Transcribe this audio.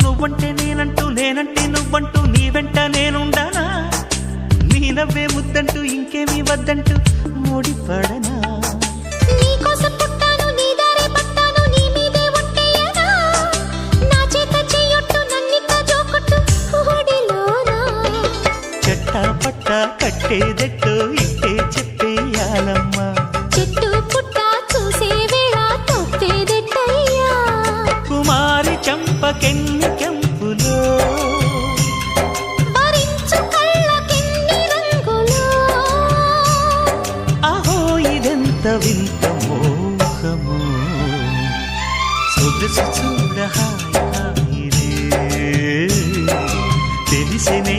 నువ్వంటే నేనంటూ నేనంటే నువ్వంటూ నీ వెంట నేనుండానా నీ నవ్వే ముద్దంటూ ఇంకేమీ వద్దంటూ ముడిపడనా నీకోసం పుట్టాను నీ దారే పట్టాను నీ మీదే ఒట్టేయనా నా చేత చెయ్యొట్టు నన్నిక జోకొట్టు ఓడిలోనా చెట్టా పట్టా కట్టేదెట్టో ఇట్టే చెప్పేయాలమ్మా చెట్టు పుట్ట చూసే వేళ తప్పేదెట్టయ్యా కుమారి చంపకెన్ని కెంపులో భరించు కళ్ళకెన్ని రంగులో అహో ఇదెంత వింత మోహము సొగసు చూడ హాయి హాయిరే తెలిసినే